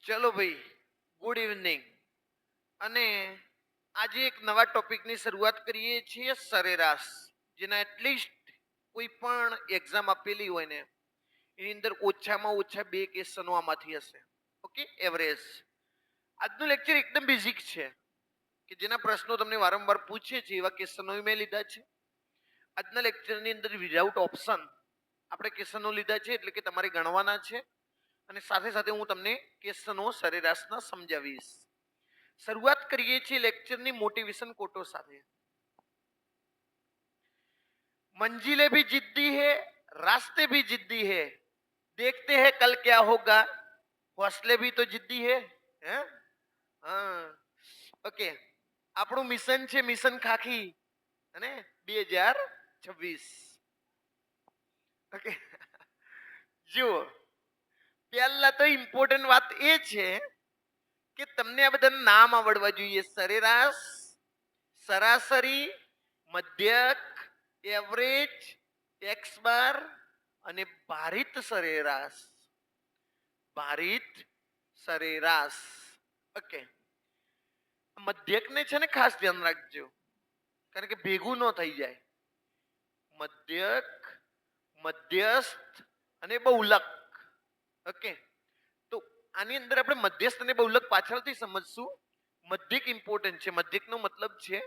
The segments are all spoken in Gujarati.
ચલો ભાઈ, ગુડ ઇવનિંગ. અને આજે એક નવા ટોપિકની શરૂઆત કરીએ છીએ, સરેરાશ. જેના એટલીસ્ટ કોઈ પણ એક્ઝામ આપેલી હોય ને એની અંદર ઓછામાં ઓછા બે ક્વેશ્ચનો આમાંથી હશે. Okay, average. આજનું લેક્ચર એકદમ બેઝિક છે કે જેના પ્રશ્નો તમને વારંવાર પૂછે છે એવા ક્વેશ્ચનો મેં લીધા છે. આજના લેક્ચરની અંદર વિધાઉટ ઓપ્શન આપણે ક્વેશ્ચનો લીધા છે, એટલે કે તમારે ગણવાના છે. અને સાથે સાથે હું તમને ક્વેશ્ચનો સરેરાશના સમજાવીશ. શરૂઆત કરીએ છીએ લેક્ચરની મોટિવેશન કોટો સાથે. मंजिलें भी जिद्दी है, रास्ते भी जिद्दी है, देखते हैं कल क्या होगा, हौसले भी तो जिद्दी है. હે હા, ઓકે. આપણું મિશન છે મિશન ખાખી અને 2026. ઓકે, જુઓ, પહેલા તો ઇમ્પોર્ટન્ટ વાત એ છે કે તમને આ બધા નામ આવડવા જોઈએ. સરેરાશ, સરાસરી, મધ્યક, એવરેજ, એક્સ બાર અને ભારિત સરેરાશ. ભારિત સરેરાશ. ઓકે, મધ્યકને છે ને ખાસ ધ્યાન રાખજો, કારણ કે ભેગું ન થઈ જાય. મધ્યક, મધ્યસ્થ અને બહુલક. ઓકે, તો આની અંદર આપણે મધ્યસ્થ અને બહુલક પાછળથી સમજશું. મધ્યક ઇમ્પોર્ટન્ટ છે. મધ્યકનો મતલબ છે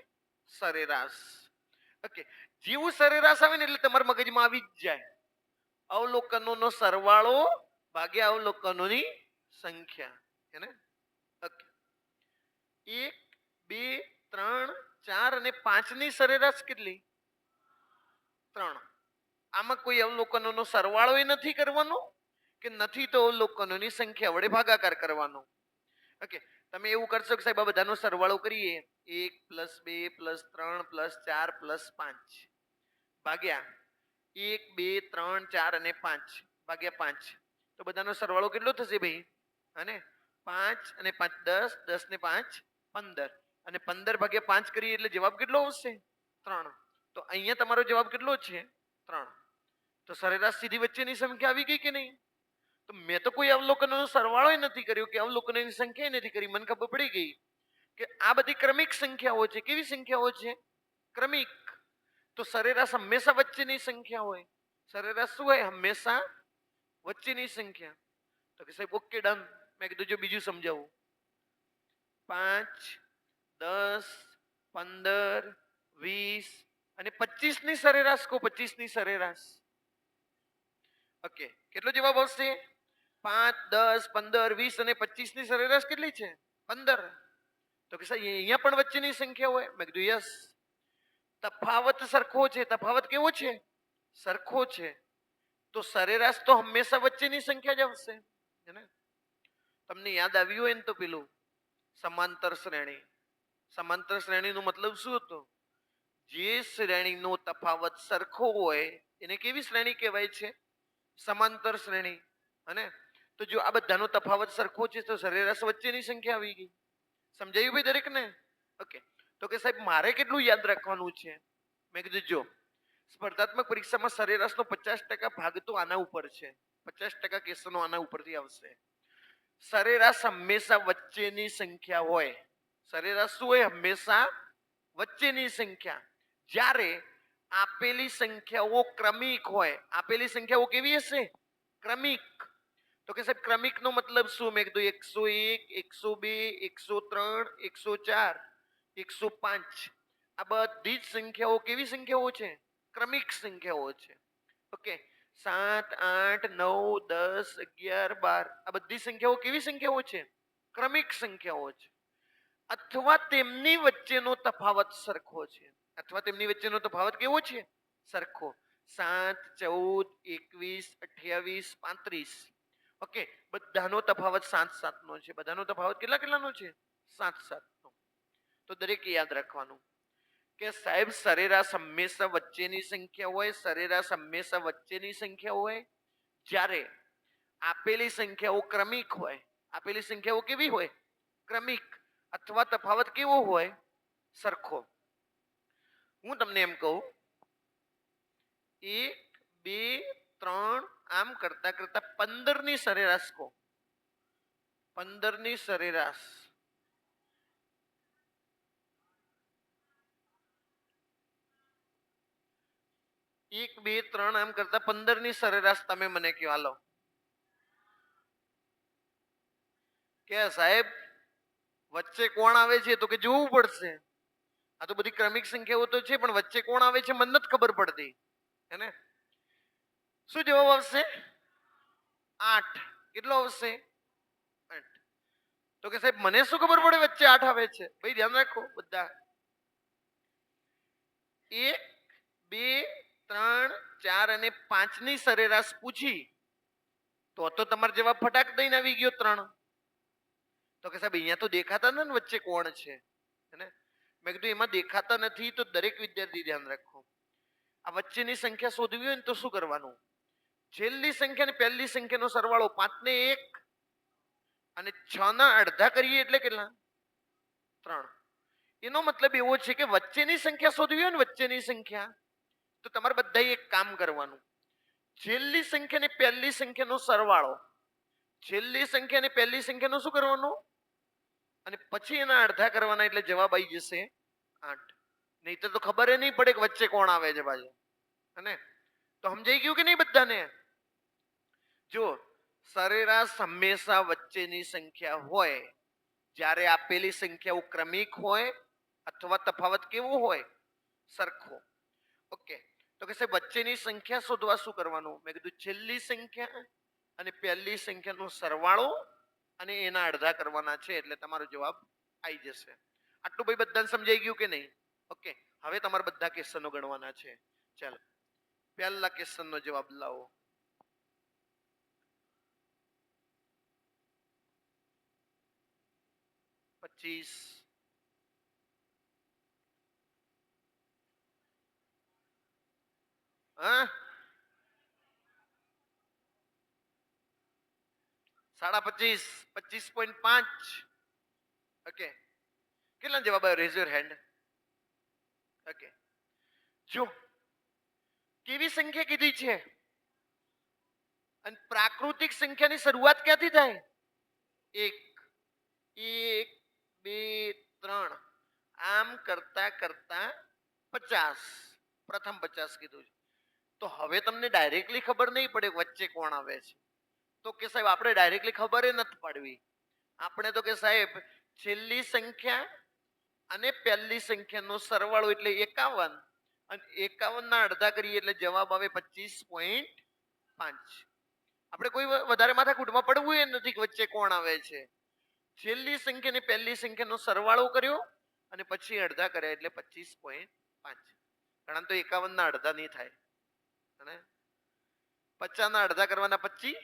સરેરાશ. ઓકે, જેવું સરેરાશ આવે ને એટલે તમારા મગજમાં આવી જ જાય અવલોકનોનો સરવાળો ભાગ્યા અવલોકનોની સંખ્યા. હે ને? ઓકે, 1, 2, 3, 4 અને 5 ની સરેરાશ કેટલી? 3. આમાં કોઈ અવલોકનોનો સરવાળો નથી કરવાનો કે નથી તો અવલોકનોની સંખ્યા વડે ભાગાકાર કરવાનો. ઓકે, તમે એવું કરશો કે સાહેબ આ બધાનો સરવાળો કરીએ, 1 + 2 + 3 + 4 + 5 ભાગ્યા 1, 2, 3, 4 અને 5 ભાગ્યા 5, તો બધાનો સરવાળો કેટલો થશે ભાઈ? અને 5 અને 5 10, 10 ને 5 15, અને 15 ભાગ્યા 5 કરીએ એટલે જવાબ કેટલો આવશે? 3. તો અહીંયા તમારો જવાબ કેટલો છે? 3. તો સરેરાશ સીધી વચ્ચેની સંખ્યા આવી ગઈ કે નહીં? તો મેં તો કોઈ અવલોકનોનો સરવાળો નથી કર્યો કે અવલોકનોની સંખ્યા નથી કરી. મને ખબર પડી ગઈ કે આ બધી ક્રમિક સંખ્યાઓ છે. કેવી સંખ્યાઓ છે? ક્રમિક. તો સરેરાશ હંમેશા વચ્ચેની સંખ્યા હોય. સરેરાશ શું હોય? હંમેશા વચ્ચેની સંખ્યા. તો કે સાહેબ ઓકે ડન. મેં કીધું જો બીજું સમજાવું. 5, 10, 15, 20 અને 25 ની સરેરાશ કહો. 25 ની સરેરાશ. ઓકે, કેટલો જવાબ આવશે? 5, 10, 15, 20 અને 25 ની સરેરાશ કેટલી છે? 15. તો કે સાહેબ અહીંયા પણ વચ્ચેની સંખ્યા હોય. મેં કીધું યસ. તફાવત સરખો છે. તફાવત કેવો છે? સરખો છે. તો સરેરાશ તો હંમેશા વચ્ચેની સંખ્યા જ આવશે. તમને યાદ આવ્યું હોય ને તો પેલું સમાંતર શ્રેણી. સમાંતર શ્રેણીનો મતલબ શું હતો? જે શ્રેણીનો તફાવત સરખો હોય એને કેવી શ્રેણી કહેવાય છે? સમાંતર શ્રેણી. અને તો જો આ બધાનો તફાવત સરખો છે તો સરેરાશ વચ્ચેની સંખ્યા આવી ગઈ. સમજાયું ભાઈ દરેકને? ઓકે, તો કે સાહેબ મારે કેટલું યાદ રાખવાનું છે? મેં કીધું જો, સ્પર્ધાત્મક પરીક્ષામાં સરેરાશનો 50% ભાગ તો આના ઉપર છે. 50% ક્વેશ્ચનો આના ઉપરથી આવશે. સરેરાશ હંમેશા વચ્ચેની સંખ્યા હોય. સરેરાશ શું હોય? હંમેશા વચ્ચેની સંખ્યા. જ્યારે આપેલી સંખ્યાઓ ક્રમિક હોય. આપેલી સંખ્યાઓ કેવી હશે? ક્રમિક. તો કે સાહેબ ક્રમિકનો મતલબ શું? મેં કીધું 101, 102, 103, 104, 105. આ બધી જ સંખ્યાઓ કેવી સંખ્યાઓ છે? ક્રમિક સંખ્યાઓ છે. ઓકે, 7, 8, 9, 10, 11, 12 આ બધી સંખ્યાઓ કેવી સંખ્યાઓ છે? ક્રમિક સંખ્યાઓ છે. અથવા તેમની વચ્ચેનો તફાવત સરખો છે. અથવા તેમની વચ્ચેનો તફાવત કેવો છે? સરખો. 7, 14, 21, 28, 35. ઓકે, બધાનો તફાવત 7-7 નો છે. બધાનો તફાવત કેટલાનો છે? 7-7 નો. તો દરેકે યાદ રાખવાનું કે સાહેબ સરેરાશ હંમેશા વચ્ચેની સંખ્યા હોય. સરેરાશ હંમેશા વચ્ચેની સંખ્યા હોય જ્યારે આપેલી સંખ્યાઓ ક્રમિક હોય. આપેલી સંખ્યાઓ કેવી હોય? ક્રમિક. અથવા તફાવત કેવો હોય? સરખો. હું તમને એમ કહું, 1, 2, 3 આમ કરતા કરતા 15 ની સરેરાશ કહો. 15 ની સરેરાશ. એક બે ત્રણ આમ કરતા 15 ની સરેરાશ તમે મને કહો. હાલો કે સાહેબ વચ્ચે કોણ આવે છે તો કે જોવું પડશે. આ તો બધી ક્રમિક સંખ્યાઓ તો છે પણ વચ્ચે કોણ આવે છે મને નથી ખબર પડતી. હે ને? શું જવાબ આવશે? 8. કેટલો આવશે? 8. તો કે સાહેબ મને શું ખબર પડે વચ્ચે 8 આવે છે? ભાઈ ધ્યાન રાખો બધા. 1 2 3 4 અને 5 ની સરેરાશ પૂછી તો તમારો જવાબ ફટાક દઈને આવી ગયો 3. તો કે સાહેબ અહીંયા તો દેખાતા ને વચ્ચે કોણ છે. હે? મેં કીધું એમાં દેખાતા નથી તો દરેક વિદ્યાર્થી ધ્યાન રાખો. આ વચ્ચેની સંખ્યા શોધવી હોય ને તો શું કરવાનું? છેલ્લી સંખ્યા ને પહેલી સંખ્યાનો સરવાળો 5 ને 1 અને 6 ના અડધા કરીએ એટલે કેટલા? 3. એનો મતલબ એવો છે કે વચ્ચેની સંખ્યા શોધવી હોય ને વચ્ચેની સંખ્યા તો તમારે બધાએ એક કામ કરવાનું. છેલ્લી સંખ્યા ને પહેલી સંખ્યાનો સરવાળો, છેલ્લી સંખ્યા ને પહેલી સંખ્યાનો શું કરવાનો? અને પછી એના અડધા કરવાના એટલે જવાબ આવી જશે 8. નહીં તો ખબર નહીં પડે કે વચ્ચે કોણ આવે છે પાછું. અને તો સમજાઈ ગયું કે નહીં બધાને? જો સરેરાશ હંમેશા વચ્ચેની સંખ્યા હોય જ્યારે આપેલી સંખ્યાઓ ક્રમિક હોય અથવા તફાવત કેવો હોય? સરખો. ઓકે. તો કે સાહેબ વચ્ચેની સંખ્યા શોધવા શું કરવાનું? મેં કીધું છેલ્લી સંખ્યા અને પહેલી સંખ્યાનો સરવાળો અને એના અડધા કરવાના છે એટલે તમારો જવાબ આવી જશે. આટલું ભાઈ બધાને સમજાઈ ગયું કે નહીં? ઓકે. હવે તમારે બધા ક્વેશ્ચનો ગણવાના છે. ચાલો પહેલા ક્વેશ્ચનનો જવાબ લાવો. પચીસ. હા 25.5. 25.5. ઓકે. કેટલા જવાબ આવ્યો? Rays your hand. ઓકે. જો કેવી સંખ્યા કીધી છે અને પ્રાકૃતિક સંખ્યાની શરૂઆત ક્યાંથી થાય? 1 1 2 3 આમ કરતા કરતા 50. પ્રથમ 50 કીધું છે. તો હવે તમને ડાયરેક્ટલી ખબર નહીં પડે વચ્ચે કોણ આવે છે. તો કે સાહેબ આપણે ડાયરેક્ટલી ખબર નથી પાડવી. આપણે તો કે સાહેબ છેલ્લી સંખ્યા અને પહેલી સંખ્યાનો સરવાળો એટલે 51 અને 51 ના અડધા કરીએ એટલે જવાબ આવે 25.5. આપણે કોઈ વધારે માથાકૂટમાં પડવું એ નથી કે વચ્ચે કોણ આવે છે. છેલ્લી સંખ્યા ને પહેલી સંખ્યાનો સરવાળો કર્યો અને પછી અડધા કર્યા એટલે 25.5. ઘણા તો 51 ના અડધા નહીં થાય. અને 50 ના અડધા કરવાના 25,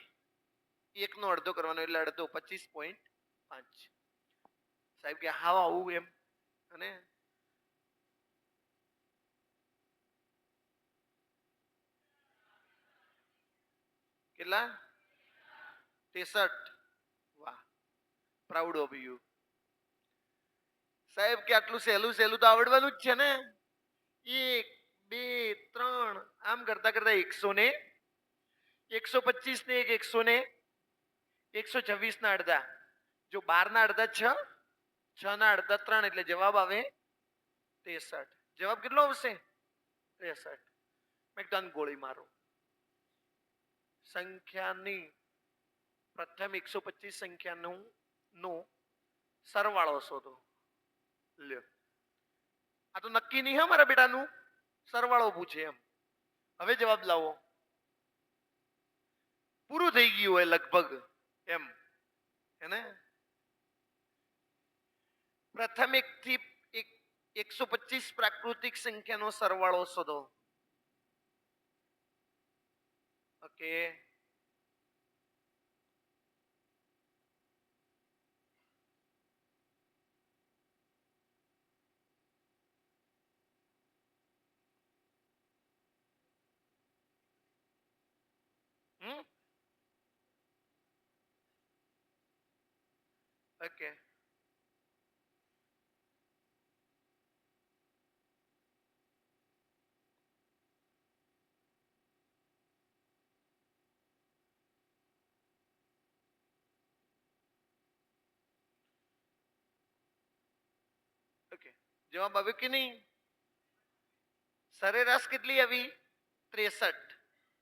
1 નો અડધો કરવાનો એટલે અડધો 25.5. સાહેબ કે હા આવું એમ. અને કેટલા? 63. વાહ, પ્રાઉડ ઓફ યુ. સાહેબ કે આટલું સહેલું સહેલું તો આવડવાનું જ છે ને. 1 2 3 આમ કરતા કરતા 100 ને 125 ને 100 ને 126 ના અડધા. જો 12 ના અડધા 6, 6 ના અડધા 3 એટલે જવાબ આવે 63. જવાબ કેટલો આવશે? 63. મેં ગોળી મારો. સંખ્યાની પ્રથમ 125 સંખ્યાનું નો સરવાળો શોધો. લ્યો. આ તો નક્કી નહીં હા મારા બેટાનું. સરવાળો પૂછે એમ. હવે જવાબ લાવો. પૂરું થઈ ગયું હોય લગભગ એમ. એને પ્રથમ 1 થી 125 પ્રાકૃતિક સંખ્યાનો સરવાળો શોધો. ઓકે. ઓકે. જવાબ આવે કે નહીં? સરેરાશ કેટલી આવી? 63.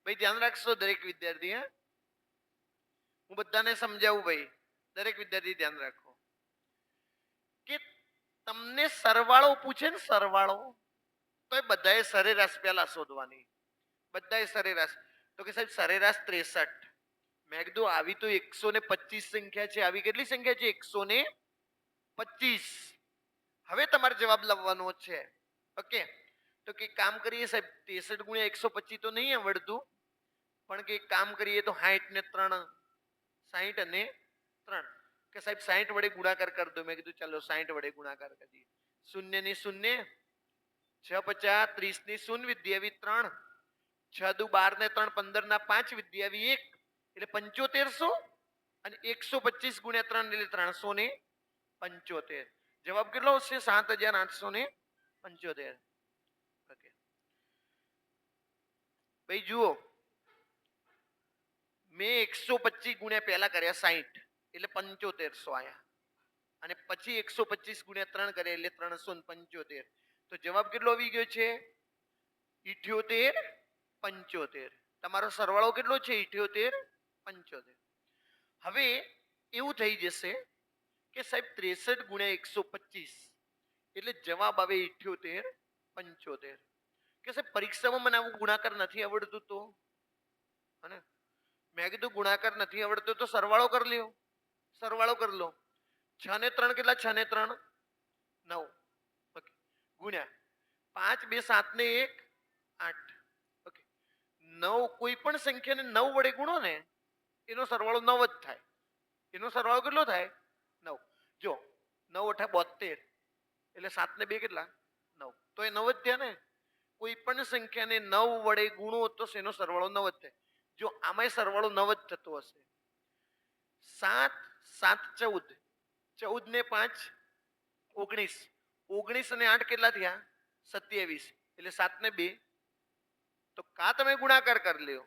ભાઈ ધ્યાન રાખશો દરેક વિદ્યાર્થી. હા, હું બધાને સમજાવું ભાઈ, દરેક વિદ્યાર્થી ધ્યાન રાખો કે તમને સરવાળો પૂછે ને, સરવાળો, તો એ બધાએ સરેરાશ પહેલા શોધવાની. બધાએ સરેરાશ. તો કે સાહેબ સરેરાશ 63. મેં કીધું આવી તો 125 સંખ્યા છે. આવી કેટલી સંખ્યા છે? 125. હવે તમારે જવાબ લાવવાનો છે. ઓકે, તો કે કામ કરીએ સાહેબ, 63 ગુણ્યા 125 તો નહીં આવડતું, પણ કે કામ કરીએ તો 60 ને 3, 60 અને 3, કે સાહેબ 60 વડે ગુણાકાર કરી દો. મેં કીધું ચાલો 60 વડે ગુણાકાર કરીએ. 0 ની 0, 6 50, 30 ની 0 વિદ્યાવી 3, 6 દુ 12 ને 3 15 ના 5 વિદ્યાવી 1, એટલે 7500, અને 125 ગુણ્યા 3 એટલે 375. જવાબ કેટલો હશે? 7875. ઓકે ભાઈ જુઓ, મેં 125 ગુણ્યા પહેલા કર્યા 60 એટલે 7500 આયા, અને પછી 125 ગુણ્યા 3 કર્યા એટલે 375. તો જવાબ કેટલો આવી ગયો છે? 7875. તમારો સરવાળો કેટલો છે? 7875. હવે એવું થઈ જશે કે સાહેબ 63 ગુણ્યા 125 એટલે જવાબ આવે 7875. કે સાહેબ પરીક્ષામાં મને આવું ગુણાકાર નથી આવડતું તો, અને મેં કીધું ગુણાકાર નથી આવડતો તો સરવાળો કરી લ્યો. સરવાળો કરી લો. 6 ને 3 કેટલા? 6 ને 3 9. ઓકે, ગુણ્યા 5 2 7 ને 1 8. ઓકે, 9 કોઈ પણ સંખ્યાને 9 વડે ગુણો ને એનો સરવાળો 9 જ થાય. એનો સરવાળો કેટલો થાય? 9. જો 9 8 72, એટલે 7 ને 2 કેટલા? 9. તો એ 9 જ થયા ને. કોઈ પણ સંખ્યાને 9 વડે ગુણો તો એનો સરવાળો 9 જ થાય. જો આમાંય સરવાળો 9 જ થતો હશે. 7 7 14, 14 ને 5 19, 19 અને 8 કેટલા થયા? 27, એટલે 7 ને 2. તો કા તમે ગુણાકાર કરી લ્યો,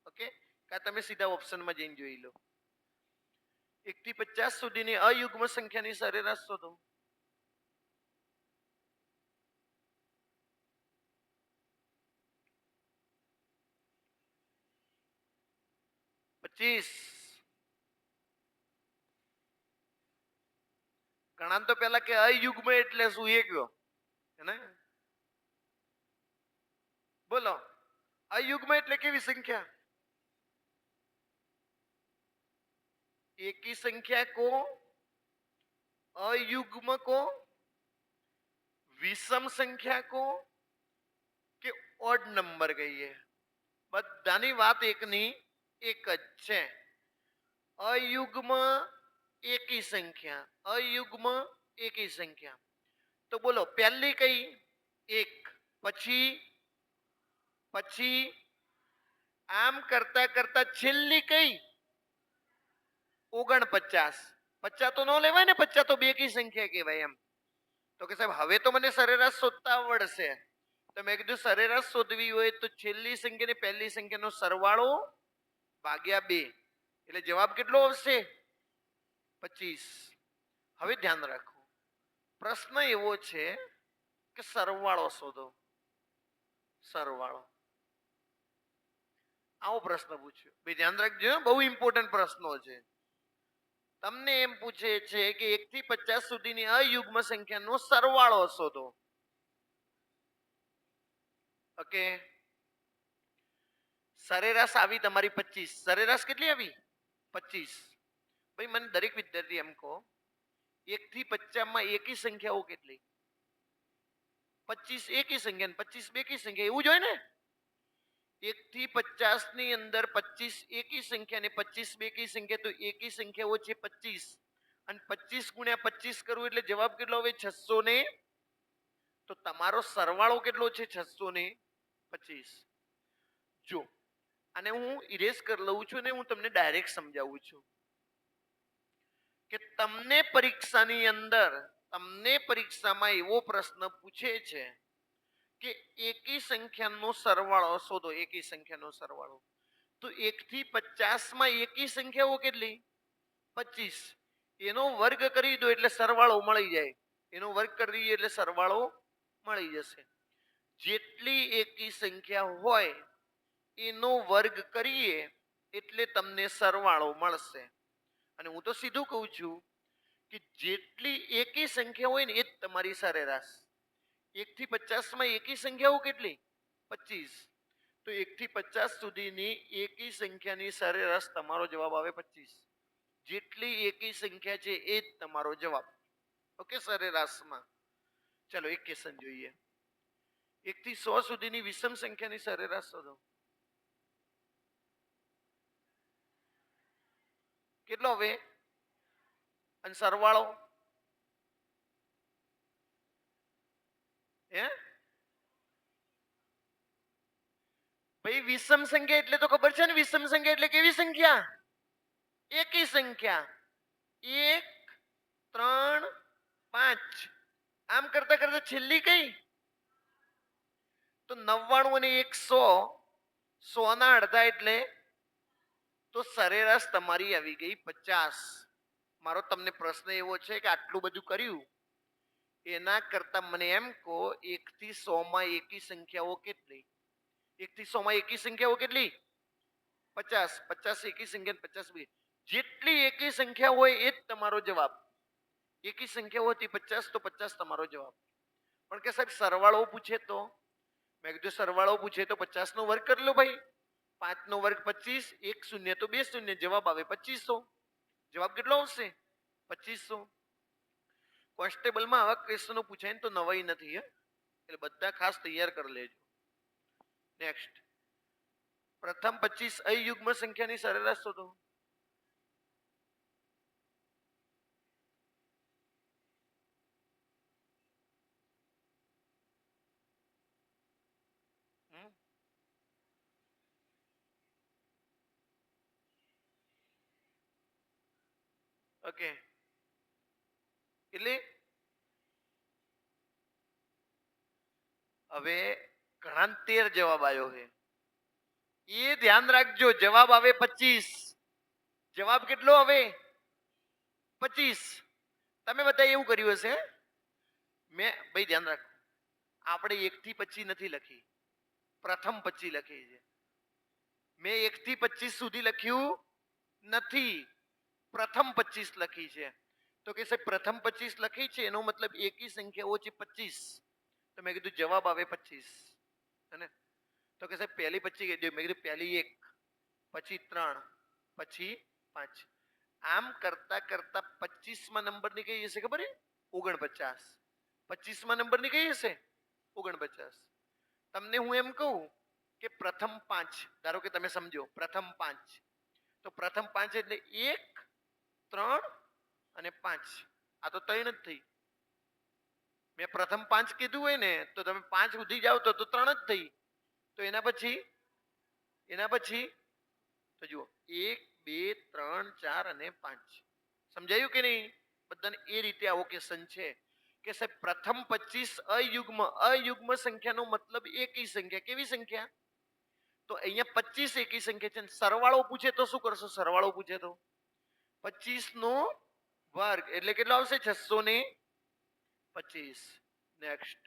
ઓકે, કા તમે સીધા ઓપ્શનમાં જઈને જોઈ લો. 1 થી 50 સુધીની અયુગ્મ સંખ્યાની સરેરાશ શોધો. ઘણા તો પેલા કે અયુગ્મ એટલે શું એ કયો, હે? બોલો, અયુગ્મ એટલે કેવી સંખ્યા? एकी संख्या को अयुग्म को, विषम संख्या को કે ઓડ નંબર કહીએ, બધાની વાત એકની એક જ છે. અયુગ્મ એકી સંખ્યા, અયુગ્મ એકી સંખ્યા. તો બોલો પહેલી કઈ? 1. પછી પછી આમ કરતા કરતા છેલ્લી કઈ? 49. 50 તો ન લેવાય ને, 50 તો બેકી સંખ્યા કહેવાય એમ. તો કે સાહેબ હવે તો મને સરેરાશ શોધતા આવડશે. તો મેં કીધું સરેરાશ શોધવી હોય તો છેલ્લી સંખ્યા ને પહેલી સંખ્યાનો સરવાળો ભાગ્યા 2, એટલે જવાબ કેટલો આવશે? 25. હવે ધ્યાન રાખો, પ્રશ્ન એવો છે કે સરવાળો શોધો. સરવાળો, આવો પ્રશ્ન પૂછ્યો. ભાઈ ધ્યાન રાખજો, બહુ ઇમ્પોર્ટન્ટ પ્રશ્નો છે. તમને એમ પૂછે છે કે 1 થી 50 સુધીની અયુગ્મ સંખ્યાનો સરવાળો શોધો. ઓકે, સરેરાશ આવી તમારી 25. સરેરાશ કેટલી આવી? 25. ભાઈ મને દરેક વિદ્યાર્થી એમ કહો, 1 થી 50 માં એકી સંખ્યાઓ કેટલી? 25 એકી સંખ્યા ને 25 બેકી સંખ્યા, એવું જ હોય ને. 1 થી 50 ની અંદર 25 એકી સંખ્યા ને 25 બેકી સંખ્યા, તો એકી સંખ્યાઓ છે 25, અને 25 ગુણ્યા 25 કરવું એટલે જવાબ કેટલો આવે? 600 ને. તો તમારો સરવાળો કેટલો છે? 625. જો અને હું ઇરેઝ કરી લઉં છું ને હું તમને ડાયરેક્ટ સમજાવું છું કે તમને પરીક્ષામાં એવો પ્રશ્ન પૂછે છે કે એકી સંખ્યાનો સરવાળો શોધો. એકી સંખ્યાનો સરવાળો, તો 1 થી 50 માં એકી સંખ્યાઓ કેટલી? 25. એનો વર્ગ કરી દો એટલે સરવાળો મળી જાય. એનો વર્ગ કરીએ એટલે સરવાળો મળી જશે. જેટલી એકી સંખ્યા હોય એનો વર્ગ કરીએ એટલે તમને સરવાળો મળશે. અને હું તો સીધું કહું છું કે જેટલી એકી સંખ્યા હોય ને એ જ તમારી સરેરાશ. 1 થી 50 માં એકી સંખ્યાઓ કેટલી? 25. તો 1 થી 50 સુધીની એકી સંખ્યાની સરેરાશ તમારો જવાબ આવે 25. જેટલી એકી સંખ્યા છે એ જ તમારો જવાબ. ઓકે, સરેરાશમાં. ચલો એક ક્વેશ્ચન જોઈએ. 1 થી 100 સુધીની વિષમ સંખ્યાની સરેરાશ શોધો. કેટલો હવે? અને સરવાળો? હે ભાઈ, વિષમ સંખ્યા એટલે તો ખબર છે ને. વિષમ સંખ્યા એટલે કેવી સંખ્યા? એકી સંખ્યા. 1, 3, 5. આમ કરતા કરતા છેલ્લી કઈ? તો 99 અને 100. 100 ના અડધા એટલે તો સરેરાશ તમારી આવી ગઈ 50. મારો તમને પ્રશ્ન એવો છે કે આટલું બધું કર્યું એના કરતા મને એમ કહો 1 થી 100 માં એકી સંખ્યાઓ કેટલી? 1 થી 100 માં એકી સંખ્યાઓ કેટલી? 50. 50 એકી સંખ્યા, 50 બી. જેટલી એકી સંખ્યા હોય એ જ તમારો જવાબ. એકી સંખ્યા હતી 50 તો 50 તમારો જવાબ. પણ કે સાહેબ સરવાળો પૂછે તો? મેં કીધું સરવાળો પૂછે તો 50 નો વર્ગ કરી લો ભાઈ. 5 નો વર્ગ 25, 1 શૂન્ય તો 2 શૂન્ય, જવાબ આવે 2500. જવાબ કેટલો આવશે? 2500. કોન્સ્ટેબલમાં આવા ક્વેશ્ચનો પૂછાય ને તો નવાઈ નથી, હે, એટલે બધા ખાસ તૈયાર કરી લેજો. નેક્સ્ટ, પ્રથમ 25 અયુગ્મ સંખ્યાની સરેરાશ શોધો. ઓકે, કેટલી? હવે ઘણા 13 જવાબ આવ્યો છે. એ ધ્યાન રાખજો, જવાબ આવે 25. જવાબ કેટલો આવે? 25. તમે બધા એવું કર્યું હશે. મેં ભાઈ ધ્યાન રાખો, આપણે 1 થી 25 નથી લખી, પ્રથમ 25 લખી છે. મેં 1 થી 25 સુધી લખ્યું નથી, પ્રથમ 25 લખી છે. તો કે સાહેબ પ્રથમ 25 લખી છે એનો મતલબ એકી સંખ્યાઓ છે 25. તો મેં કીધું જવાબ આવે 25. અને તો કે સાહેબ પહેલી 25 કહી. મેં કીધું પહેલી 1, પછી 3, પછી 5. આમ કરતા કરતા 25માં નંબરની કઈ હશે ખબર છે? 49. 25માં નંબરની કઈ હશે? 49. તમને હું એમ કહું કે પ્રથમ 5, ધારો કે તમે સમજો પ્રથમ 5, તો પ્રથમ 5 એટલે 1, 3 અને 5. આ તો 3 જ થઈ. મેં પ્રથમ 5 કીધું હોય ને તો તમે 5 સુધી જાઓ તો 3 જ થઈ. તો એના પછી તો જુઓ 1, 2, 3, 4 અને 5. સમજાયું કે નહીં? બધાને એ રીતે આવો ક્વેશ્ચન છે કે સાહેબ પ્રથમ 25 અયુગ્મ. અયુગ્મ સંખ્યાનો મતલબ એકી સંખ્યા. કેવી સંખ્યા? તો અહીંયા 25 એકી સંખ્યા છે. સરવાળો પૂછે તો શું કરશો? સરવાળો પૂછે તો 25 નો વર્ગ એટલે કેટલો આવશે? 625. નેક્સ્ટ,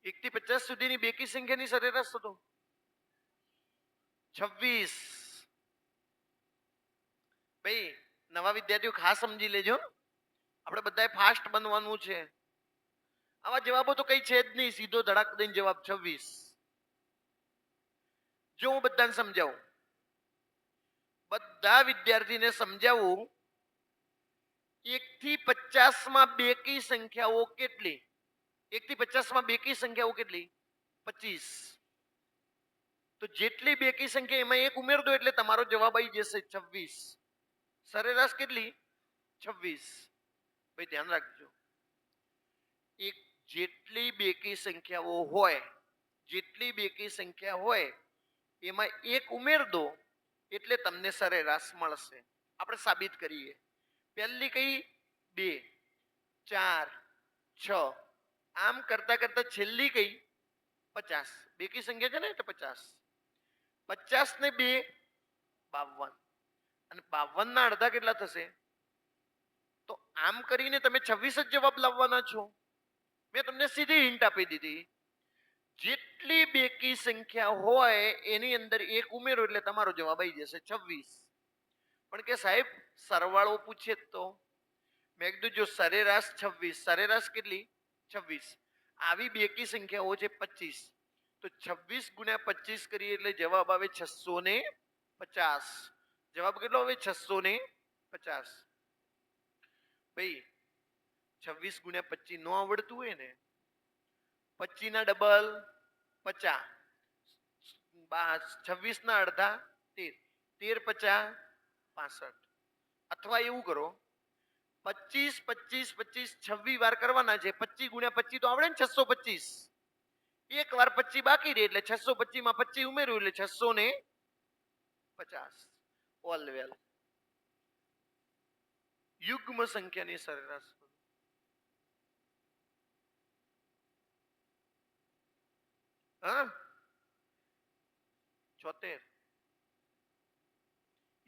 1 થી 50 સુધીની બેકી સંખ્યાની સરેરાશ શોધો. 26. ભાઈ નવા વિદ્યાર્થીઓ ખાસ સમજી લેજો, આપણે બધાએ ફાસ્ટ બનવાનું છે. આવા જવાબો તો કઈ છે જ નહીં, સીધો ધડાક દઈને જવાબ 26. જો હું બધાને સમજાવું, બધા વિદ્યાર્થીને સમજાવું, 1 થી 50 માં બેકી સંખ્યાઓ કેટલી? 1 થી 50 માં બેકી સંખ્યાઓ કેટલી? 25. તો જેટલી બેકી સંખ્યા એમાં એક ઉમેર દો એટલે તમારો જવાબ આવી જશે 26. સરેરાશ કેટલી? 26. ભાઈ ધ્યાન રાખજો, એક જેટલી બેકી સંખ્યાઓ હોય, જેટલી બેકી સંખ્યા હોય એમાં એક ઉમેર દો એટલે તમને સરેરાશ મળશે. આપણે સાબિત કરીએ. પહેલી કઈ? 2, 4, 6. આમ કરતા કરતા છેલ્લી કઈ? 50. બેકી સંખ્યા છે ને એટલે 50. 50 ને 2, 52. અને 52 ના અડધા કેટલા થશે? તો આમ કરીને તમે 26 જ જવાબ લાવવાના છો. મેં તમને સીધી હિન્ટ આપી દીધી. જેટલી બેકી સંખ્યા હોય એની અંદર એક ઉમેરો એટલે તમારો જવાબ આવી જશે 26. પણ કે સાહેબ સરવાળો પૂછે તો મેં કીધું જો સરેરાશ 26, સરેરાશ કેટલી 26, આવી બેકી સંખ્યાઓ છે 25, તો 26 ગુણ્યા 25 કરીએ એટલે જવાબ આવે 650. જવાબ કેટલો આવે 650. ભાઈ 26 ગુણ્યા 25 નો આવડતું હોય ને 25 ના ડબલ 50, 26 ના અડધા 13, 13 50 65. અથવા એવું કરો 25 25 25 26 વાર કરવાના છે. 25 ગુણ્યા 25 તો આવડે ને 625. એક વાર 25 બાકી રહે એટલે 625 માં 25 ઉમેર્યું એટલે 650. All well. યુગ્મ સંખ્યાની સરેરાશ. હા 76.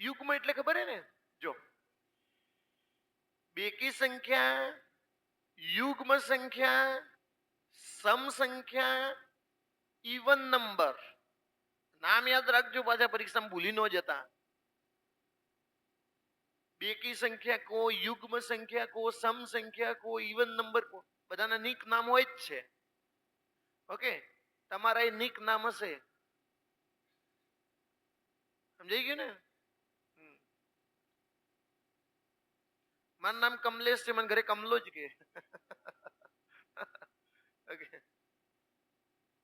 યુગ્મ એટલે ખબર હે ને? જો બેકી સંખ્યા, યુગ્મ સંખ્યા, સમ સંખ્યા, ઇવન નંબર. નામ યાદ રાખજો પાછા પરીક્ષામાં ભૂલી ન જતા. બેકી સંખ્યા કો, યુગ્મ સંખ્યા કો, સમ સંખ્યા કો, ઇવન નંબર કો, બધાના નિક નામ હોય જ છે. ઓકે, તમારા એ નિક નામ હશે. સમજાઈ ગયું ને? મારું નામ કમલેશ છે, મને ઘરે કમલો જ કે. ઓકે,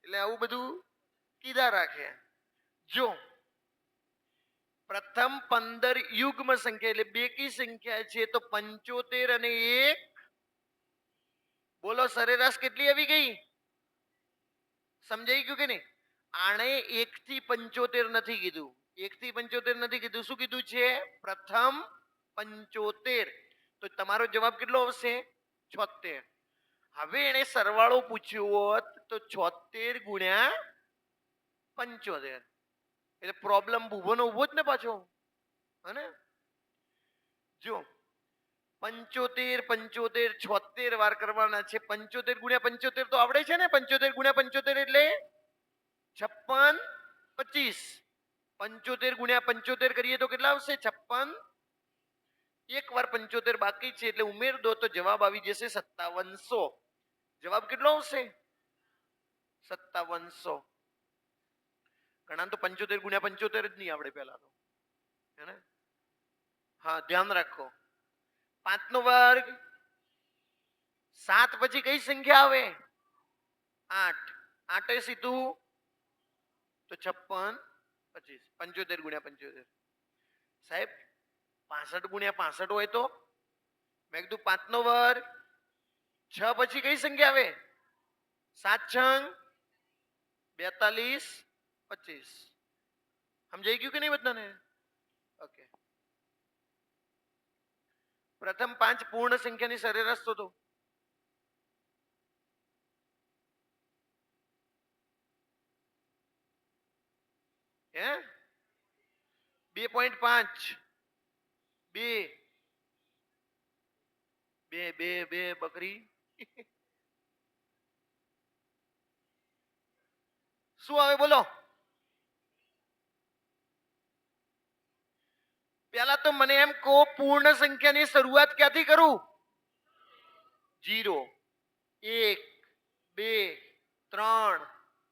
એટલે આવું બધું કીધા રાખે. જો પ્રથમ 15 યુગ્મ સંખ્યા એટલે બેકી સંખ્યા છે તો 75 અને 1. બોલો સરેરાશ કેટલી આવી ગઈ? સમજાઈ ગયું કે નહીં? આણે 1 થી 75 નથી કીધું. 1 થી 75 નથી કીધું. શું કીધું છે? પ્રથમ 75. તો તમારો જવાબ કેટલો આવશે? 76. હવે એને સરવાળો પૂછ્યો હોત તો 76 ગુણ્યા 75. એટલે પ્રોબ્લેમ ઊભો ને ઊભો જ ને પાછો. હને? જો 75 75 76 વાર કરવાના છે. 75 ગુણ્યા 75 તો આવડે છે ને? 75 ગુણ્યા 75 એટલે 56 25. 75 ગુણ્યા 75 કરીએ તો કેટલા આવશે? 56. એક વાર 75 બાકી છે એટલે ઉમેર દો તો જવાબ આવી જશે 5700. જવાબ કેટલો આવશે? 5700. ઘણા તો 75 ગુણ્યા 75 જ નહીં આવડે પહેલા તો. હે ને? હા, ધ્યાન રાખો. 5 નો વર્ગ 7 પછી કઈ સંખ્યા આવે? 8. 8 એ સીધું તો 56 25. 75 ગુણ્યા 75. સાહેબ 65 ગુણ્યા 65 હોય તો મેં કીધું 5 નો વર્ગ 6 પછી કઈ સંખ્યા આવે? 7 6 42 25. સમજાઈ ગયું કે નહીં બધાને? ઓકે, પ્રથમ 5 પૂર્ણ સંખ્યાની સરેરાશ શોધો. હે 2.5 2 2 2 2 બકરી. શું આવે બોલો? પહેલા તો મને એમ કહો પૂર્ણ સંખ્યાની શરૂઆત ક્યાંથી કરું? 0 1 2 3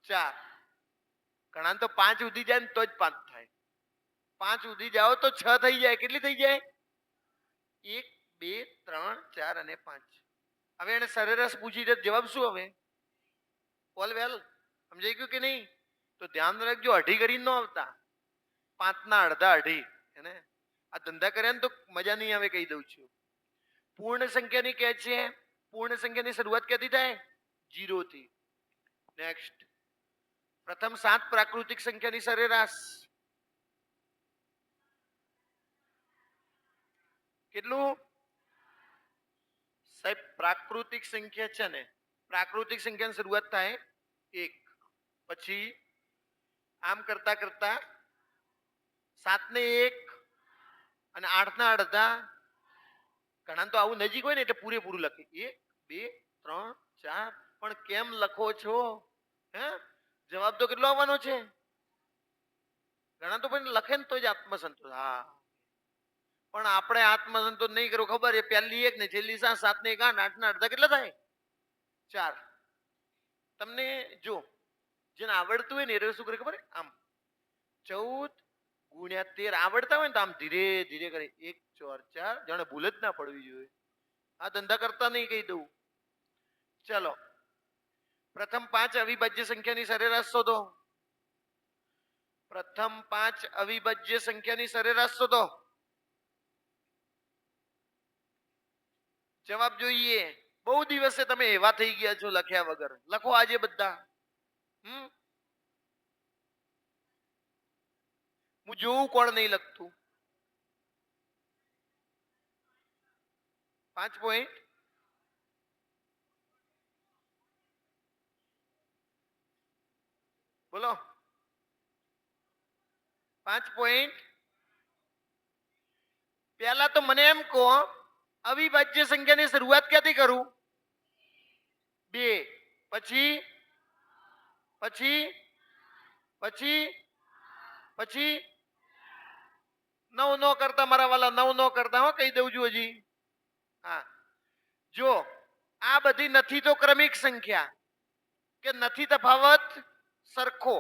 4. ઘણા તો 5 સુધી જાય ને તો જ 5 થાય. 5 સુધી જાઓ તો 6 થઈ જાય. કેટલી થઈ જાય? 1 2 3 4 અને 5. હવે એને સરેરાશ પૂછી દે જવાબ શું આવે? All well. સમજાઈ ગયું કે નહીં? તો ધ્યાન રાખજો, અઢી કરીને ન આવતા. 5 ના અડધા અઢી. એને આ ધંધા કર્યા ને તો મજા નહીં આવે, કહી દઉં છું. પૂર્ણ સંખ્યાની કહે છે, પૂર્ણ સંખ્યાની શરૂઆત ક્યાંથી થાય? 0 થી. નેક્સ્ટ, પ્રથમ 7 પ્રાકૃતિક સંખ્યાની સરેરાશ કેટલું? સાહેબ પ્રાકૃતિક સંખ્યા છે ને, પ્રાકૃતિક સંખ્યાની શરૂઆત થાય 1, પછી આમ કરતા કરતા 7 ને 1 અને 8 ના અડધા ઘણા તો આવું નજીક હોય ને એટલે પૂરેપૂરું લખે 1 2 3 4 પણ કેમ લખો છો? હે જવાબ તો કેટલો આવવાનો છે? ઘણા તો પણ લખે ને તો જ આત્મસંતોષ. હા પણ આપણે આત્મસંતોષ નહીં કરવો. ખબર એ પહેલી 1 ને છેલ્લી 7, 7 ને 1 8, 8 ના અડધા કેટલા થાય? 4. તમને જો જેને આવડતું હોય ને એ શું કરે ખબર? આમ 14 ગુણ્યા 13 આવડતા હોય ને તો આમ ધીરે ધીરે કરે 1 4 4 જાણે ભૂલ જ ના પડવી જોઈએ. આ ધંધા કરતા નહીં કહી દઉં. ચલો પ્રથમ 5 અવિભાજ્ય સંખ્યાની સરેરાશ શોધો. પ્રથમ 5 અવિભાજ્ય સંખ્યાની સરેરાશ શોધો. જવાબ જોઈએ. બહુ દિવસે તમે એવા થઈ ગયા છો લખ્યા વગર. લખો આજે બધા. હું જોઉં કોણ નહીં લખતું. 5 પોઈન્ટ બોલો. 5 પોઈન્ટ પહેલા તો મને એમ કહો અવિભાજ્ય સંખ્યાની શરૂઆત ક્યાંથી કરું? 2 પછી પછી પછી પછી 9 નો કરતા મારા વાલા 9 નો કરતા હો કહી દઉં છું હજી. હા જો આ બધી નથી તો ક્રમિક સંખ્યા કે નથી તફાવત સરખો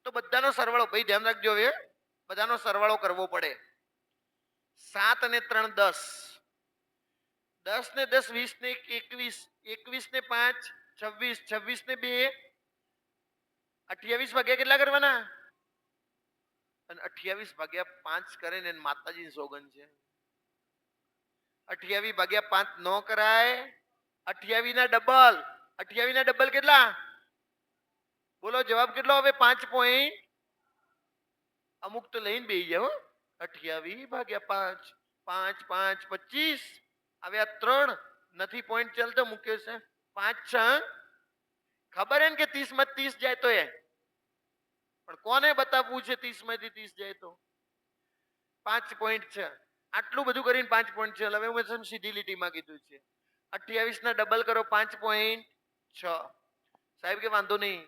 તો બધાનો સરવાળો ભાઈ ધ્યાન રાખજો. હવે બધાનો સરવાળો કરવો પડે. 7 અને 3 10, 10 ને 10 20 ને 21, 21 ને 5 26, 26 ને 2 28 ભાગ્યા કેટલા કરવાના? અને 28 ભાગ્યા 5 કરે ને માતાજીની સોગંદ છે. 28 ભાગ્યા 5 નો કરાય. 28 ના ડબલ. 28 ના ડબલ કેટલા? બોલો જવાબ કેટલો હવે? 5 પોઈન્ટ. અમુક તો લઈને બેસી જાઓ. 28 ભાગ્યા 5 5 5 25 આવ્યા 3 નથી પોઈન્ટ ચાલતો મૂક્યો છે 5 6 ખબર હે ને કે 30 માં 30 જાય તો એ પણ કોને બતાવવું છે 30 માંથી 30 જાય તો? 5 પોઈન્ટ છે. આટલું બધું કરીને 5 પોઈન્ટ છે. હવે હું સીધી લીટીમાં કીધું છે 28 ના ડબલ કરો 5 પોઈન્ટ 6. સાહેબ કે વાંધો નહીં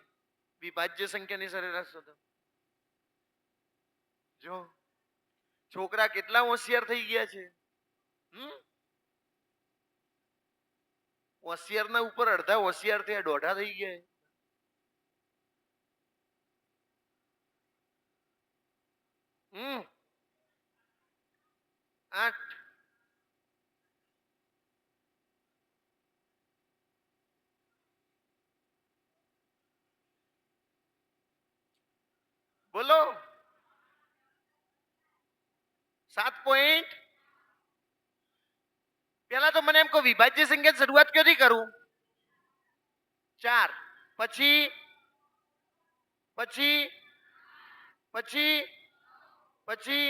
વિભાજ્ય સંખ્યાની સરેરાશ શોધો. જો છોકરા કેટલા હોશિયાર થઈ ગયા છે. હોશિયારના ઉપર અડધા હોશિયાર થયા, દોઢા થઈ ગયા. 8 બોલો 7 પોઈન્ટ. પેલા તો મને એમ કહો વિભાજ્ય સંખ્યા શરૂઆત ક્યાંથી કરું? 4 પછી પછી પછી પછી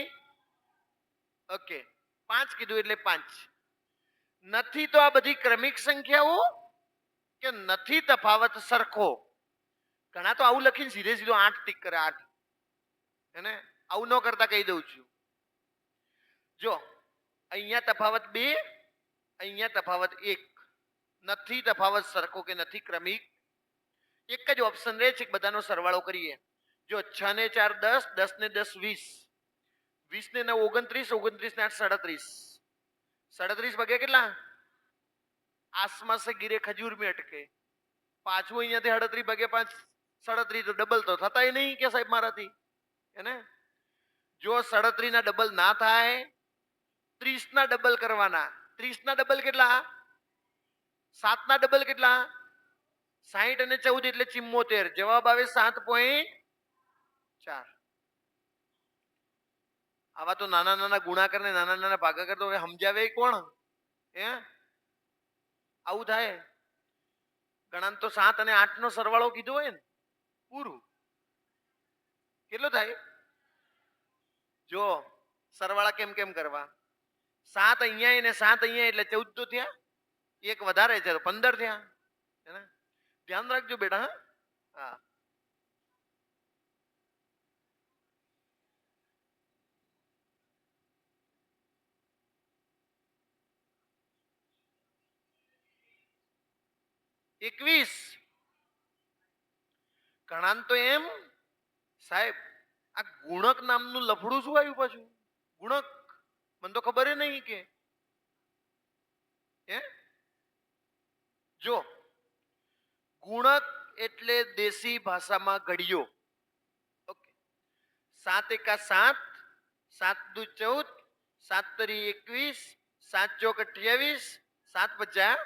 ઓકે 5 કીધું એટલે 5. નથી તો આ બધી ક્રમિક સંખ્યાઓ કે નથી તફાવત સરખો. ઘણા તો આવું લખીને સીધે સીધો 8 ટીક કરે. 8 એને આવું ન કરતા કહી દઉં છું. જો અહીંયા તફાવત 2, અહીંયા તફાવત 1. નથી તફાવત સરખો કે નથી ક્રમિક. એક જ ઓપ્શન રહે છે કે બધાનો સરવાળો કરીએ. જો 6 ને 4 10, 10 ને 10 20, 20 ને 9 29, 29 ને 8 37. 37 ભાગ્યા કેટલા? આસમાં સે ગીરે ખજૂર में अटके. પાછું અહીંયાથી 38 ભાગ્યા 5 37 તો ડબલ તો થતા નહીં કે સાહેબ મારાથી. એને જો 37 ના ડબલ ના થાય 30 ના ડબલ કરવાના. 30 ના ડબલ કેટલા? 7 ના ડબલ કેટલા? 60 અને 14 એટલે 74. જવાબ આવે 7.4. આવા તો નાના નાના ગુણાકાર ને નાના નાના ભાગાકાર તો હવે સમજાવે કોણ? હે આવું થાય. ગણાન તો 7 અને 8 નો સરવાળો કીધો હોય ને પૂરું. કેટલો થાય? જો સરવાળા કેમ કેમ કરવા? 7 અહીંયા ને 7 અહીંયા એટલે 14 તો થયા. એક વધારે છે તો 15 થયા. ધ્યાન રાખજો બેટા. હા 21. ઘણા તો એમ સાહેબ આ ગુણક નામનું લફડું શું આવ્યું પાછું? ગુણક મને તો ખબર નહીં કે હે જો ગુણક એટલે દેશી ભાષામાં ઘડિયો. ઓકે, 7 એકા 7, 7 દુ 14, 7 તરી 21, 7 ચોક 28, 7 પચાસ.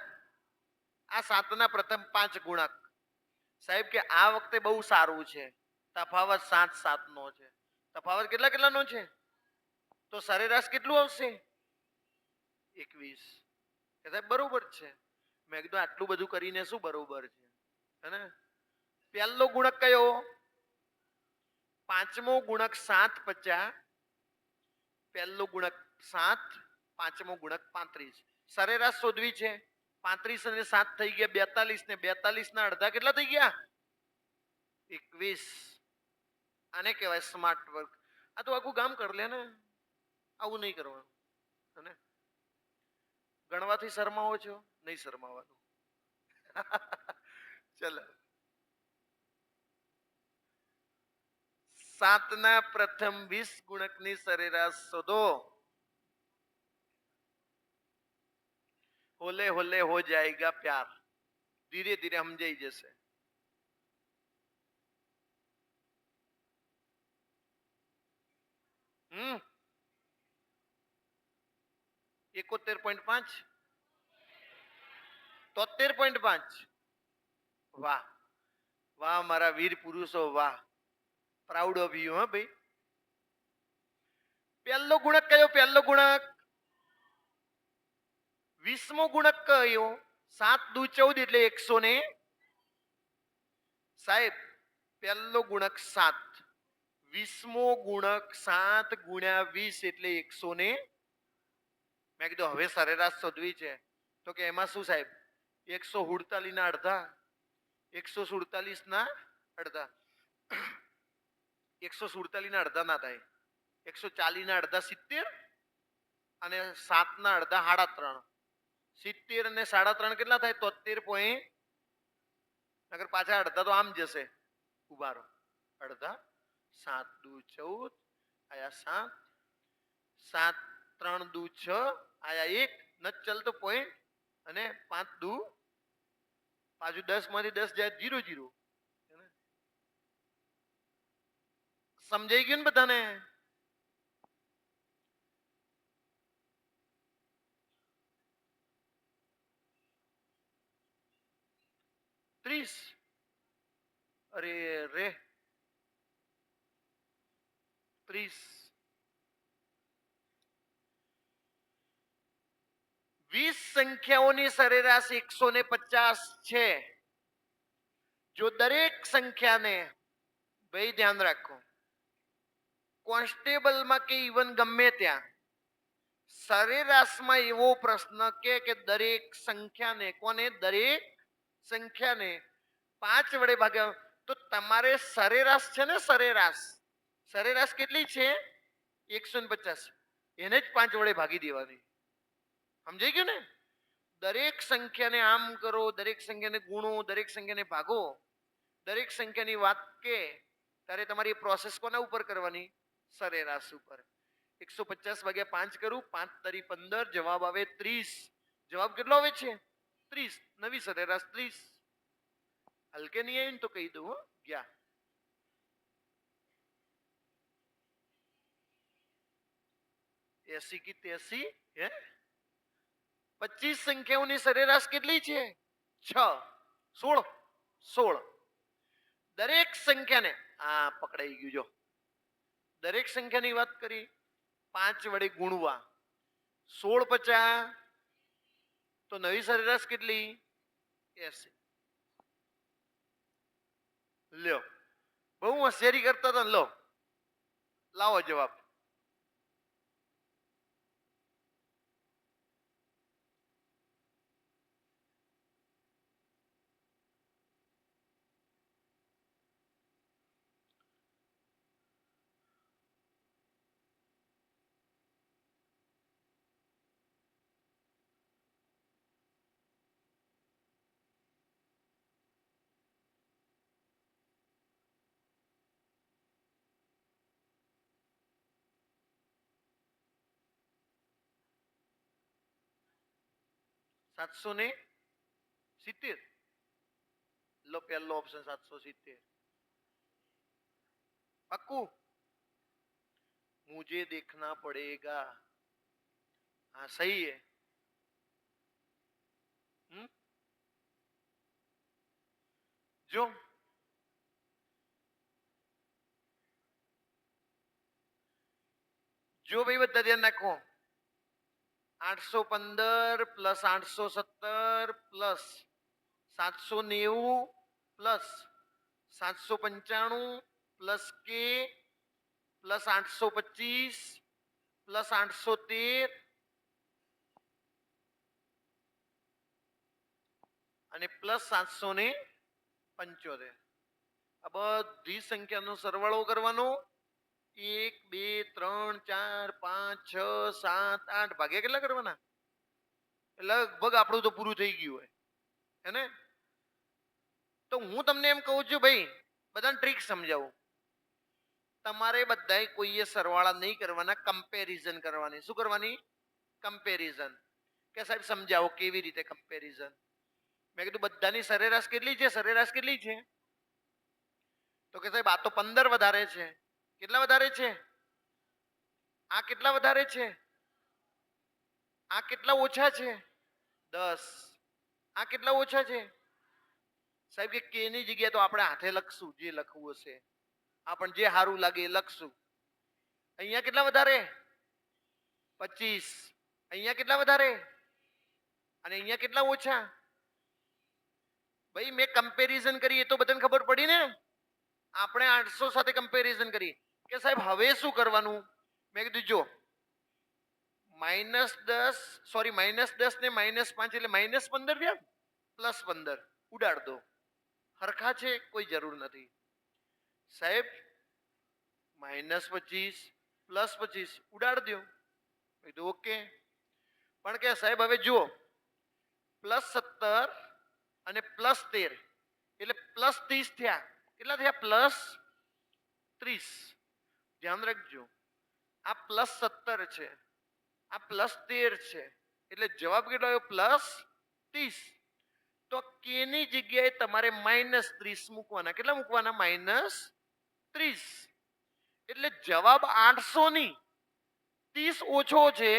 આ 7ના પ્રથમ 5 ગુણક. સાહેબ કે આ વખતે બહુ સારું છે, તફાવત 7 7 નો છે. તફાવત કેટલા કેટલાનો છે? તો સરેરાશ કેટલું આવશે? 21. કે સાહેબ બરોબર છે. મેં કીધું આટલું બધું કરીને શું બરોબર છે, હે ને? પહેલો ગુણક કયો? પાંચમો ગુણક 7 50. પહેલો ગુણક 7, પાંચમો ગુણક 35. સરેરાશ શોધવી છે. 35 અને 7 થઈ ગયા 42 ને 42 ના અડધા કેટલા થઈ ગયા? 21. આને કહેવાય સ્માર્ટ વર્ક. આ તો આખું ગામ કરી લે ને, આવું નહીં કરવાનું. અને ગણવાથી શરમાવો છો? નહીં શરમાવાનું. ચલો, 7ના પ્રથમ 20 ગુણકની સરેરાશ શોધો. હોલે હોલે હો જાયેગા પ્યાર. ધીરે ધીરે સમજાઈ જશે. હમ 71.5, 73.5. વાહ વાહ મારા વીર પુરુષો, વાહ, પ્રાઉડ ઓફ યુ. હા ભાઈ. પહેલો ગુણક કયો? પહેલો ગુણક 20મો ગુણક કયો? 7 દુ 14 એટલે 100 ને સાહેબ પહેલો ગુણક 7, 20મો ગુણક 7 ગુણ્યા 20 એટલે 100 ને. મેં કીધું હવે સરેરાશ શોધવી છે. તો કે એમાં શું સાહેબ? 147 ના અડધા, 147 ના અડધા, 147 ના અડધા ના થાય. 140 ના અડધા 70 અને 7 ના અડધા 3.5. 70 અને 3.5 કેટલા થાય? 73. નગર પાછા અડધા તો આમ જશે. ઉભા રહો. અડધા 7 દુ 14 આયા 7, 7 3 દુ 6 આયા 1 ન ચલતો પોઈન્ટ અને 5 દુ પાછું 10 માંથી 10 જાય 0 0. સમજાઈ ગયું ને બધાને? ત્રીસ. અરે રે 30. 20 સંખ્યાઓની સરેરાશ 150 છે. જો દરેક સંખ્યાને, ભાઈ ધ્યાન રાખો, કોન્સ્ટેબલમાં કે ઇવન ગમે ત્યાં સરેરાશમાં એવો પ્રશ્ન કે દરેક સંખ્યાને, કોને? દરેક સંખ્યાને 5 વડે ભાગ્યા. તો તમારે સરેરાશ છે ને, સરેરાશ સરેરાશ કેટલી છે? 150. એને જ 5 વડે ભાગી દેવાની. સમજાઈ ગયું ને? દરેક સંખ્યાને આમ કરો, દરેક સંખ્યાને ગુણો, દરેક સંખ્યાને ભાગો. દરેક સંખ્યાની વાત કે ત્યારે તમારી પ્રોસેસ કોના ઉપર કરવાની? સરેરાશ ઉપર. 150 ભાગ્યા 5 કરું, 5 તરી 15, જવાબ આવે 30. જવાબ કેટલો આવે છે? 30. નવી સરેરાશ 30. હલકે નહીં આવી ને તો કહી દઉં. ગયા 80 કી 83. હે 25 સંખ્યાઓની સરેરાશ કેટલી છે? 6. 16. 16. દરેક સંખ્યાને આ પકડાઈ ગયું. જો દરેક સંખ્યાની વાત કરી, 5 વડે ગુણવા. 16 50 તો નવી સરેરાશ કેટલી? 80. લ્યો, બહુ હોશિયારી કરતા હતા. લો લાવો જવાબ. 770. लो पहलो ऑप्शन 770. पक्कू? मुझे देखना पड़ेगा. हाँ सही है. जो जो भाई બધા ધ્યાન રાખો. 815 પ્લસ 817 પ્લસ 790 પ્લસ 795 પ્લસ કે પ્લસ 825 પ્લસ 813 અને પ્લસ 775. આ બધી સંખ્યાનો સરવાળો કરવાનો. 1 2 3 4 5 6 7 8 ભાગ્યા કેટલા કરવાના? લગભગ આપણું તો પૂરું થઈ ગયું હોય હે ને. તો હું તમને એમ કહું છું ભાઈ, બધાને ટ્રીક સમજાવું. તમારે બધાએ કોઈએ સરવાળા નહીં કરવાના, કમ્પેરિઝન કરવાની. શું કરવાની? કમ્પેરિઝન. કે સાહેબ સમજાવો કેવી રીતે કમ્પેરિઝન? મેં કીધું બધાની સરેરાશ કેટલી છે? સરેરાશ કેટલી છે? તો કે સાહેબ આ તો 15 વધારે છે. કેટલા વધારે છે? આ કેટલા વધારે છે? આ કેટલા ઓછા છે? 10. આ કેટલા ઓછા છે? સાહેબ કે કે ની જગ્યાએ તો આપણે હાથે લખશું જે લખવું હશે. આપણ જે સારું લાગે એ લખશું. અહીંયા કેટલા વધારે? 25. અહીંયા કેટલા વધારે? અને અહીંયા કેટલા ઓછા? ભાઈ મેં કમ્પેરિઝન કરી એ તો બધાને ખબર પડી ને. આપણે 800 સાથે કમ્પેરિઝન કરી કે સાહેબ હવે શું કરવાનું? મેં કીધું જો -10 સોરી -10 ને -5 એટલે -15 થયા. +15 ઉડાડ દો. હરખા છે, કોઈ જરૂર નથી. સાહેબ -25 +25 ઉડાડ દો. મેં કીધું ઓકે. પણ કે સાહેબ હવે જુઓ +17 અને +13 એટલે +30 થયા. કેટલા થયા? +30. ધ્યાન રાખજો આ +17 છે, આ +13 છે એટલે જવાબ કેટલો આવ્યો? +30. તો કે ની જગ્યાએ તમારે -30 મૂકવાના. કેટલા મૂકવાના? -30. એટલે જવાબ 800 ની 30 ઓછો છે.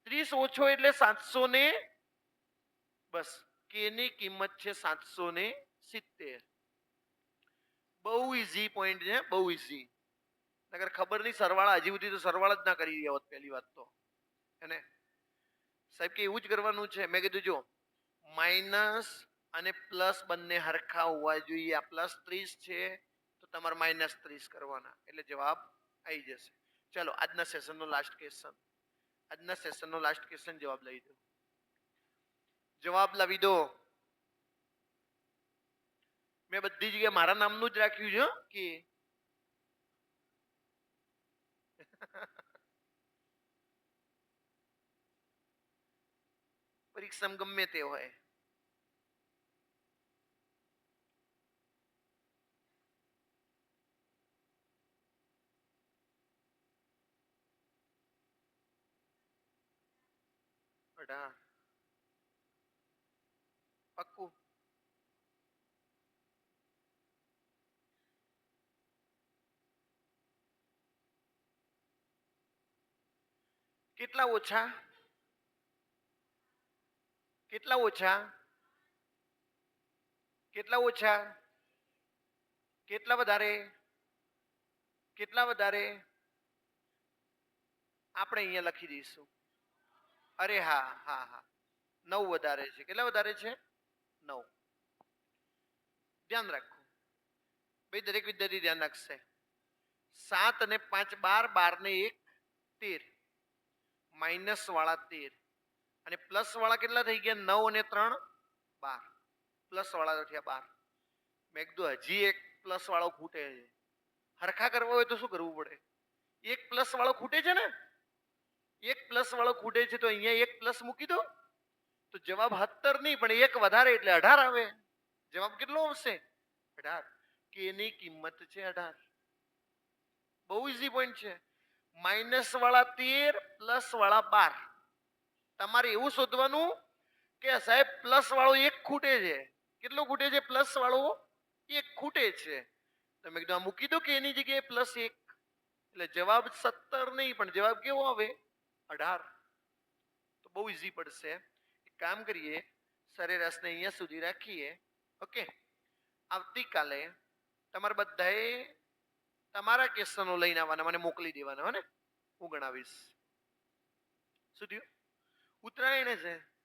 30 ઓછો એટલે 700 ને બસ કે ની કિંમત છે 770. બહુ ઈઝી પોઈન્ટ છે, બહુ ઈઝી. નકર ખબર નહીં સરવાળા હજી સુધી તો સરવાળા જ ના કરી રહ્યા હોત પહેલી વાત તો એને. સાહેબ કે એવું જ કરવાનું છે. મેં કીધું જો માઇનસ અને પ્લસ બંને હરખા હોવા જોઈએ. આ +30 છે તો તમારે -30 કરવાના એટલે જવાબ આવી જશે. ચલો આજના સેશનનો લાસ્ટ ક્વેશ્ચન. આજના સેશનનો લાસ્ટ ક્વેશ્ચન જવાબ લઈ દો. જવાબ લાવી દો. મેં બધી જગ્યાએ મારા નામનું જ રાખ્યું છે કે પરીક્ષામાં ગમે તે હોય. પક્કું? કેટલા ઓછા? કેટલા ઓછા? કેટલા ઓછા? કેટલા વધારે? કેટલા વધારે? આપણે અહીંયા લખી દઈશું. અરે હા હા હા 9 વધારે છે. કેટલા વધારે છે? 9. ધ્યાન રાખો ભાઈ, દરેક વિદ્યાર્થી ધ્યાન રાખશે. 7 અને 5 12, 12 ને 1 13, માઇનસ વાળા 13 અને પ્લસ વાળા કેટલા થઈ ગયા? 9 અને 3 12. પ્લસ વાળા થયા 12. મેં કીધું હજી એક પ્લસ વાળો ખૂટે છે. હરખા કરવા હોય તો શું કરવું પડે? એક પ્લસ વાળો ખૂટે છે ને, એક પ્લસ વાળો ખૂટે છે તો અહીંયા એક પ્લસ મૂકી દો તો જવાબ 17 નહીં પણ એક વધારે એટલે 18 આવે. જવાબ કેટલો આવશે? 18. કે ની કિંમત છે 18. બહુ ઈઝી પોઈન્ટ છે. માઇનસ વાળા 13 પ્લસ વાળા 12. તમારે એવું શોધવાનું કે સાહેબ પ્લસ વાળો એક ખૂટે છે. કેટલો ખૂટે છે? પ્લસ વાળો એક ખૂટે છે. તમે કીધું આ મૂકી દો કે એની જગ્યાએ પ્લસ એક. એટલે જવાબ 17 નહીં, પણ જવાબ કેવો આવે? 18. તો બહુ ઈઝી પડશે. એક કામ કરીએ, સરેરાશને અહીંયા સુધી રાખીએ. ઓકે, આવતીકાલે તમારે બધાએ તમારા ક્વેશ્ચનો લઈને આવવાના, મને મોકલી દેવાના. હો ને, હું ગણાવીશ. શું થયું? ઉત્તરાયણ છે.